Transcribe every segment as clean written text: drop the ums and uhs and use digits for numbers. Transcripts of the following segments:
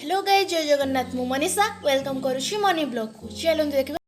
Hello guys, जय जगन्नाथ। मु Manisha welcome करुछि money blog को। चलନ୍ତୁ ଦେଖିବା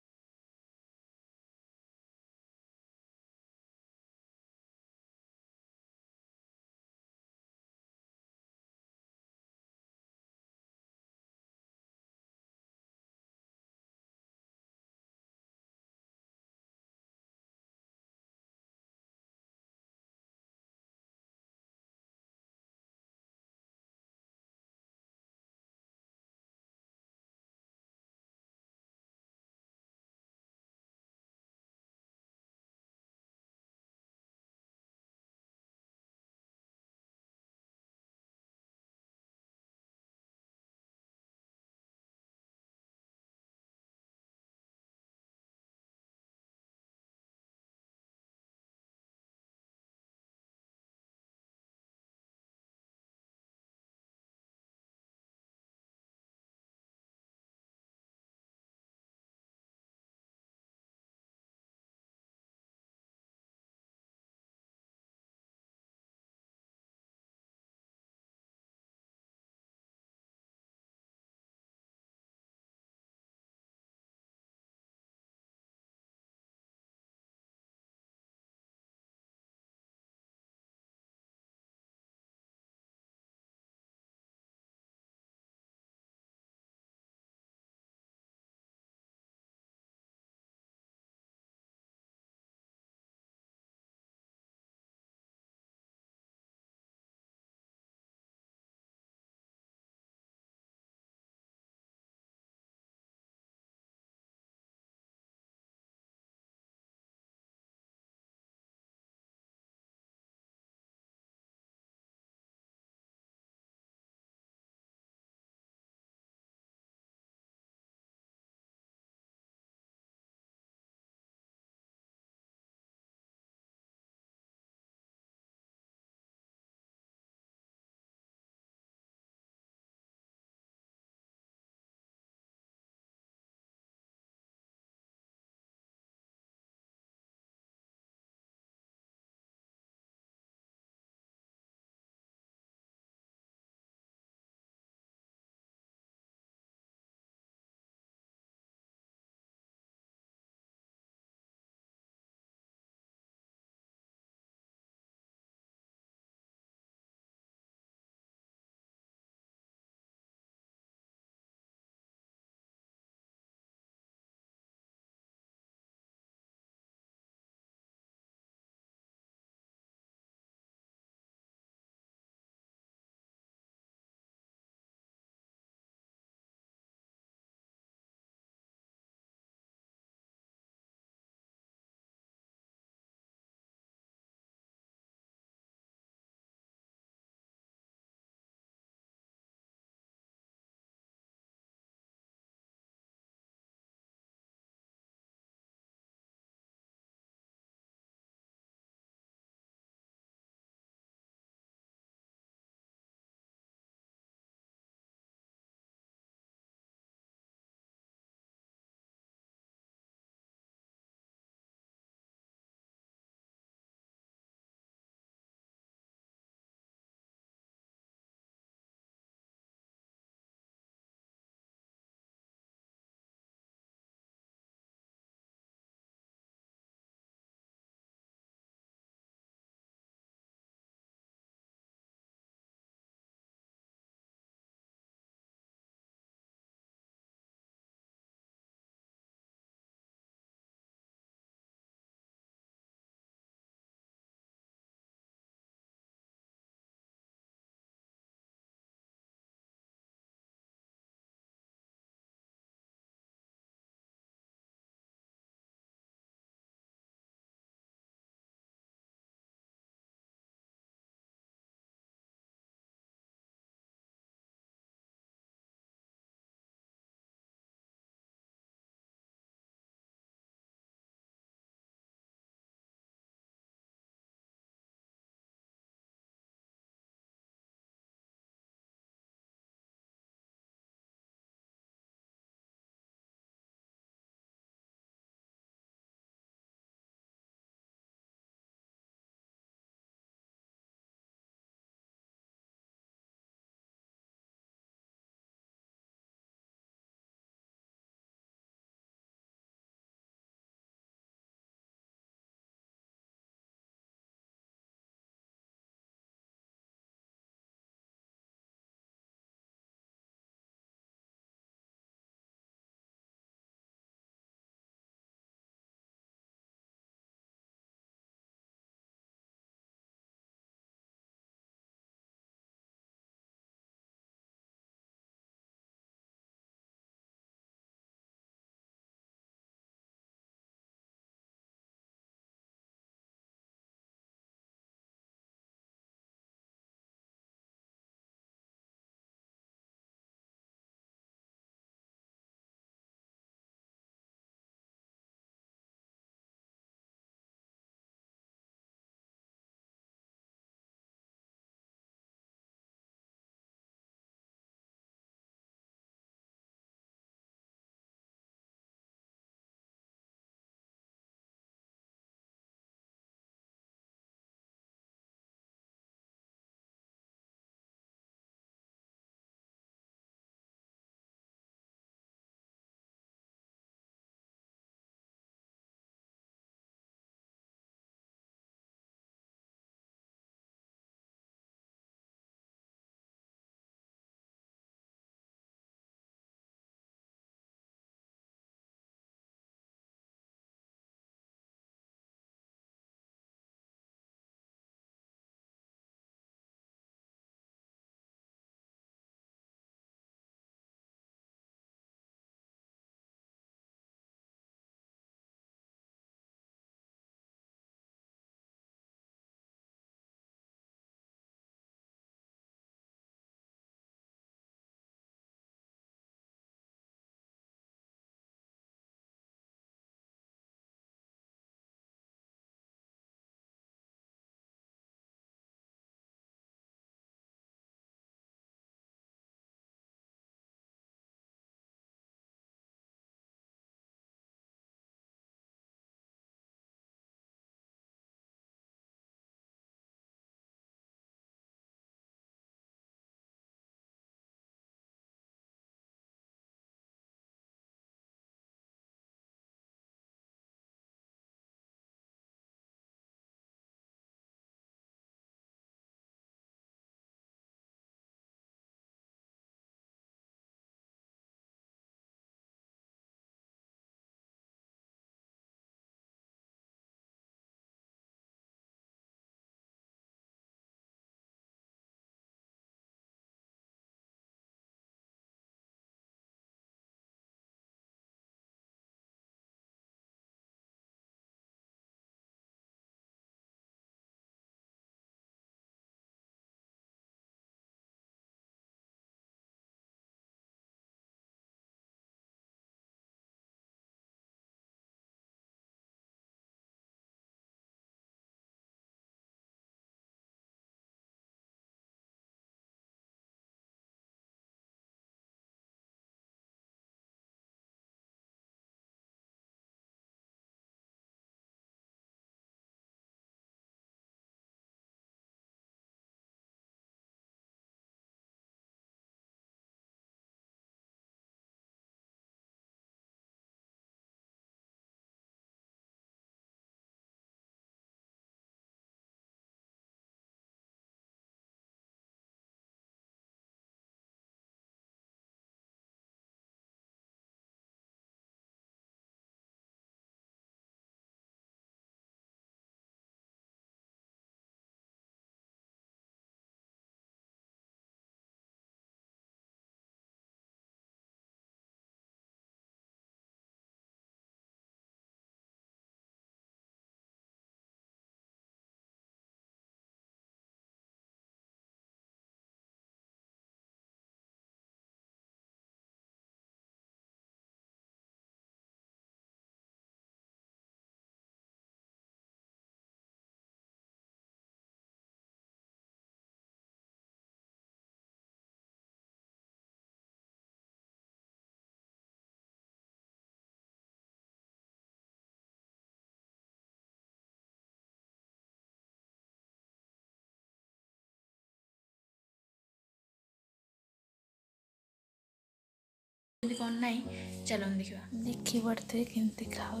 कौन नहीं चलो देखा देखी पड़ते केमती खाऊ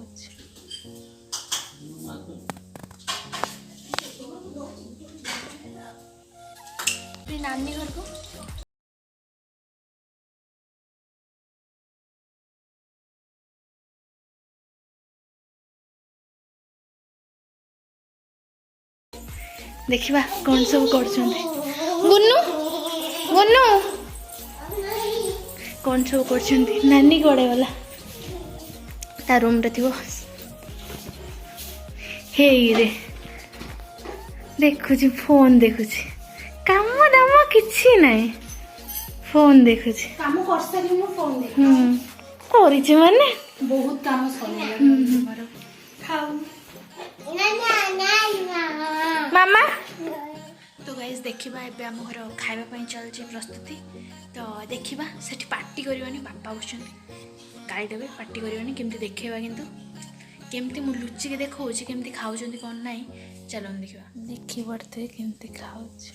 नानी घर को देखिबा कौन सब कर गुन्नू गुन्नू कौन सब कर नानी कड़े गला ता रूम रे थी हे रे देखुची फोन देखुची काम दाम किछि नहीं फोन देखुची काम कर सारी मो फोन देख करिछि माने बहुत काम सरी खाऊ मामा तो गाइस देखिबा एबे हम घर खाइबा पई चलछि प्रस्तुति तो देखिबा सेठी पार्टी करबानी बापा बसछन्ती गाड़ी देबे पार्टी करबानी केमती देखेबा किंतु केमती मु लुच्ची के देखौछि केमती खाउछन्ती कोन नाही चलो देखिबा देखि पड़ते केमती खाउछि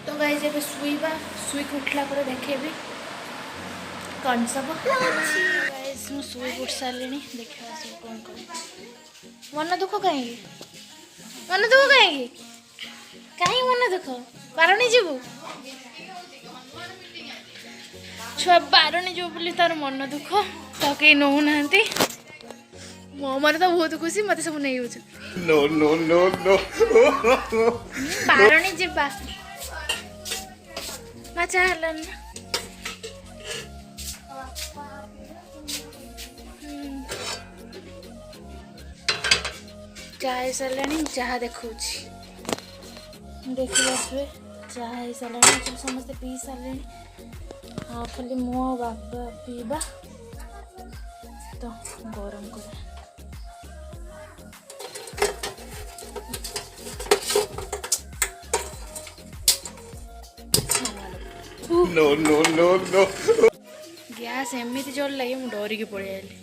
तो गाइस एबे सुईबा सुई उठला पर देखेबी कौन सब गाइस मु सुई उठ सारलिनी देखिबा सब कोन कर मन दुख कहीं कहीं मन दुख बारणी जीवु छुआ बारणी जीव बोली तार मन दुख तो कहीं नौ ना मो मन तो बहुत खुशी मत सब नहीं नो नो नो नो बारणी जीवा मजा हलन चाय सारे चाह देखा देखिए चाह सारे समस्ते पी सारे हाँ खाली मो बाबा पीवा तो गरम कर नो नो नो नो गैस एमती जोर लगे मुझे डरिकी पड़े आली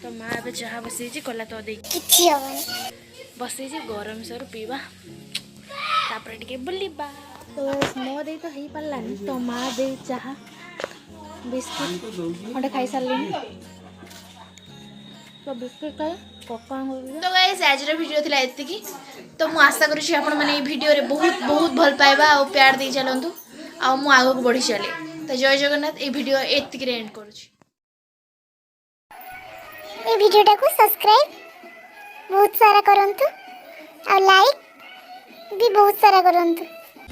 तो माँ ए चाह बसई कला तो दे बसई गरम सर पीवा तापर टिके बुलवा तो मो दे तो हो पारानी तो माँ दे चाह बिस्कुट गोटे खाई सारे तो बिस्कुट खाए तो गाइस आज वीडियो थिला एतिकी तो मु आशा करूँ आपण मैंने वीडियो रे बहुत बहुत भल पाइबा और प्यार दे चलतु आ मु आगक बढ़ी चले तो जय जगन्नाथ ये वीडियो एतिक एंड करुँच ये वीडियोटा को सब्सक्राइब बहुत सारा करंतु और लाइक भी बहुत सारा करंतु।